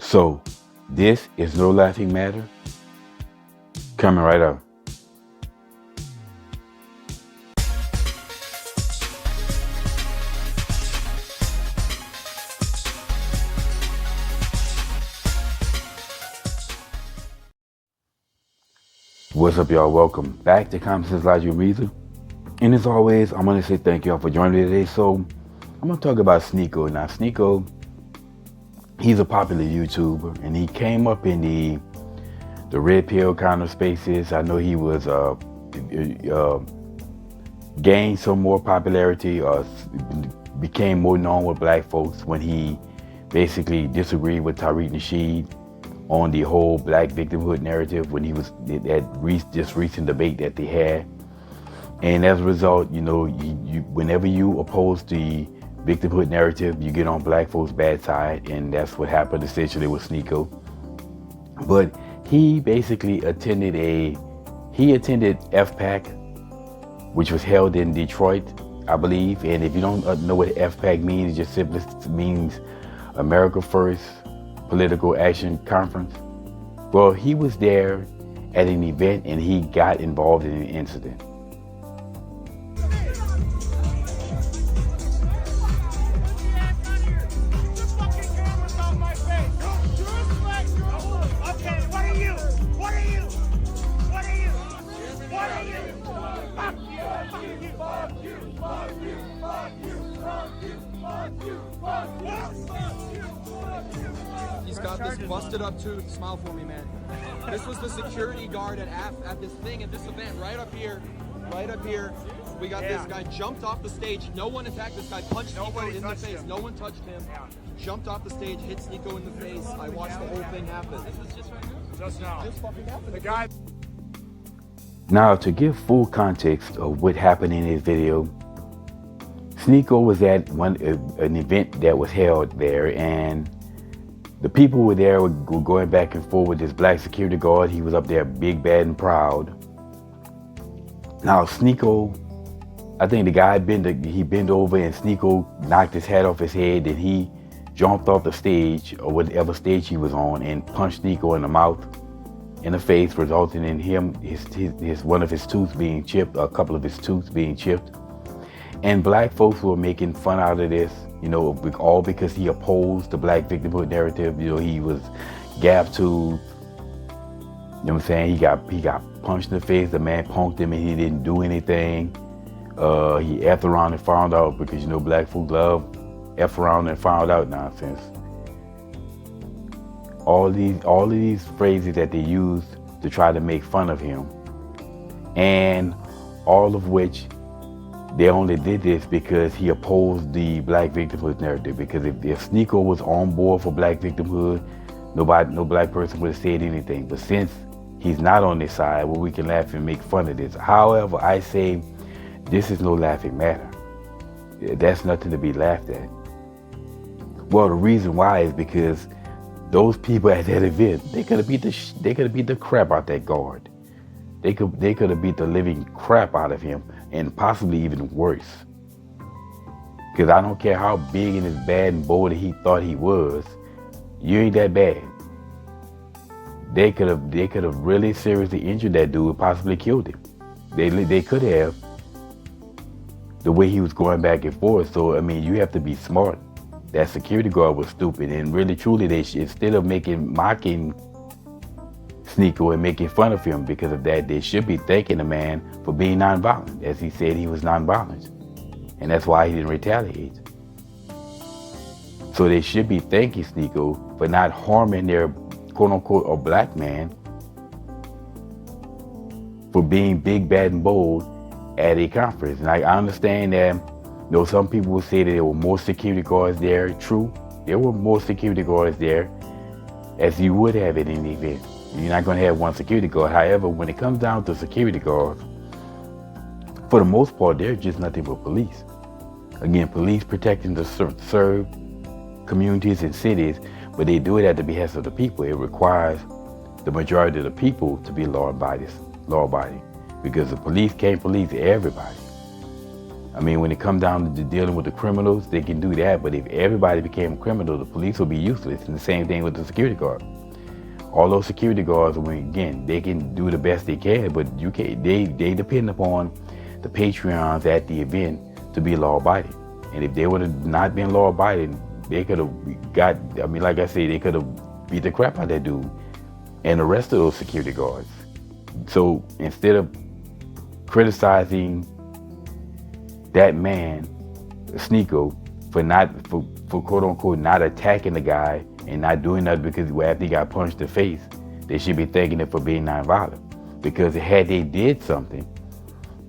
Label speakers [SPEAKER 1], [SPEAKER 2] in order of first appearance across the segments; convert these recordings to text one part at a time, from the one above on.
[SPEAKER 1] So, this is no laughing matter. Coming right up. What's up, y'all? Welcome back to Common Sense Logical Reason. And as always, I'm going to say thank y'all for joining me today. So, I'm going to talk about Sneko. Now, Sneko, he's a popular YouTuber, and he came up in the red pill kind of spaces. I know he was gained some more popularity, became more known with black folks when he basically disagreed with Tariq Nasheed on the whole black victimhood narrative when he was at this recent debate that they had. And as a result, you know, whenever you oppose the victimhood narrative, you get on black folks' bad side, and that's what happened essentially with Sneko. But he basically attended AFPAC, which was held in Detroit, I believe. And if you don't know what AFPAC means, it just simply means America First Political Action Conference. Well, he was there at an event and he got involved in an incident.
[SPEAKER 2] He's got this busted up tooth. Smile for me, man. This was the security guard at this thing, at this event, right up here. We got this guy jumped off the stage. No one attacked this guy, punched Sneko in the face. No one touched him. Jumped off the stage, hit Sneko in the face. I watched the whole thing happen. This was just right now. Just now. Just fucking happened. The guy.
[SPEAKER 1] Now, to give full context of what happened in his video, Sneko was at an event that was held there, and the people were there were going back and forth with this black security guard. He was up there big, bad, and proud. Now, Sneko, I think the guy bent over and Sneko knocked his hat off his head, and he jumped off the stage or whatever stage he was on and punched Sneko in the mouth, in the face, resulting in him, one of his tooth being chipped, a couple of his tooth being chipped. And black folks were making fun out of this, you know, all because he opposed the black victimhood narrative. You know, he was gap tooth. You know what I'm saying? He got punched in the face. The man punked him and he didn't do anything. He effed around and found out, because, you know, black folks love F around and found out nonsense. All of these phrases that they used to try to make fun of him, and all of which they only did this because he opposed the black victimhood narrative. Because if Sneko was on board for black victimhood, no black person would have said anything. But since he's not on this side, well, we can laugh and make fun of this. However, I say this is no laughing matter. That's nothing to be laughed at. Well, the reason why is because those people at that event, they could have beat the crap out that guard. They could have beat the living crap out of him, and possibly even worse. Because I don't care how big and as bad and bold he thought he was, you ain't that bad. They could have really seriously injured that dude, possibly killed him. They could have, the way he was going back and forth. So I mean, you have to be smart. That security guard was stupid, and really truly, instead of mocking Sneko and making fun of him because of that, they should be thanking the man for being nonviolent, as he said he was nonviolent, and that's why he didn't retaliate. So they should be thanking Sneko for not harming their quote-unquote a black man, for being big, bad, and bold at a conference. And I understand that, you know, some people will say that there were more security guards there. True, there were more security guards there, as you would have at any event. You're not going to have one security guard. However, when it comes down to security guards, for the most part, they're just nothing but police. Again, police protecting the served communities and cities, but they do it at the behest of the people. It requires the majority of the people to be law-abiding, because the police can't police everybody. I mean, when it comes down to dealing with the criminals, they can do that. But if everybody became a criminal, the police would be useless. And the same thing with the security guard. All those security guards, again, they can do the best they can, but you can't. They depend upon the Patreons at the event to be law-abiding. And if they would have not been law-abiding, they could have got. I mean, like I say, they could have beat the crap out of that dude and the rest of those security guards. So instead of criticizing that man, Sneko, for quote unquote not attacking the guy and not doing nothing because after he got punched in the face, they should be thanking him for being nonviolent. Because had they did something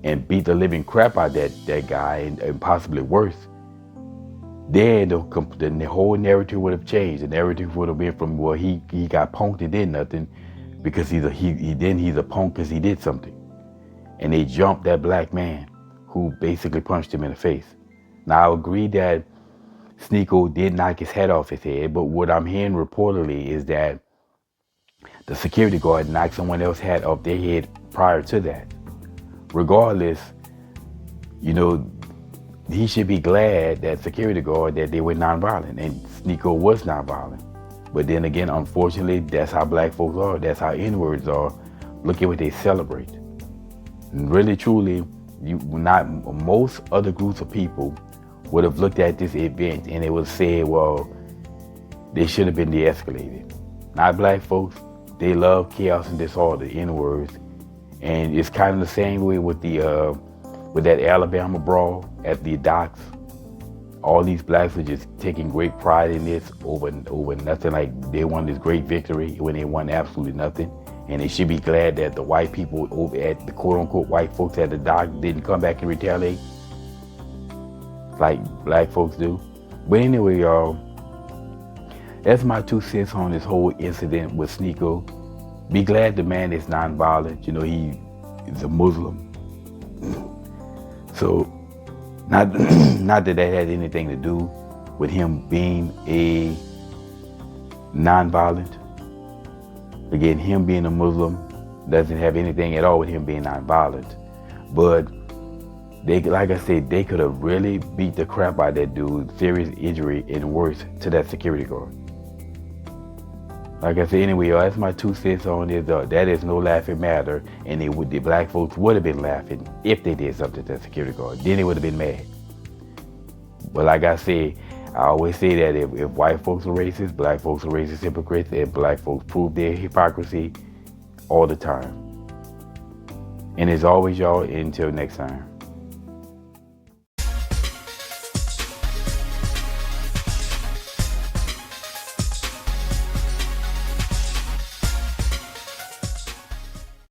[SPEAKER 1] and beat the living crap out of that guy and possibly worse, then the whole narrative would have changed. The narrative would have been from, well, he got punked and did nothing because he's a punk because he did something. And they jumped that black man who basically punched him in the face. Now, I agree that Sneko did knock his head off his head, but what I'm hearing reportedly is that the security guard knocked someone else's head off their head prior to that. Regardless, he should be glad, that security guard, that they were nonviolent, and Sneko was nonviolent. But then again, unfortunately, that's how black folks are. That's how N-words are. Look at what they celebrate. And really, truly, most other groups of people would have looked at this event and they would say, well, they should have been de-escalated. Not black folks. They love chaos and disorder, N-words. And it's kind of the same way with that Alabama brawl at the docks. All these blacks are just taking great pride in this over nothing. Like they won this great victory when they won absolutely nothing. And they should be glad that the white people over at the quote-unquote white folks at the dock didn't come back and retaliate like black folks do. But anyway, y'all, that's my 2 cents on this whole incident with Sneko. Be glad the man is nonviolent. He is a Muslim. So, not that had anything to do with him being a nonviolent. Again, him being a Muslim doesn't have anything at all with him being nonviolent. But like I said, they could have really beat the crap out of that dude, serious injury and worse to that security guard. Like I said, anyway, y'all, that's my 2 cents on this. That is no laughing matter, and the black folks would have been laughing if they did something to that security guard. Then they would have been mad. But like I said, I always say that if white folks are racist, black folks are racist hypocrites, and black folks prove their hypocrisy all the time. And as always, y'all, until next time.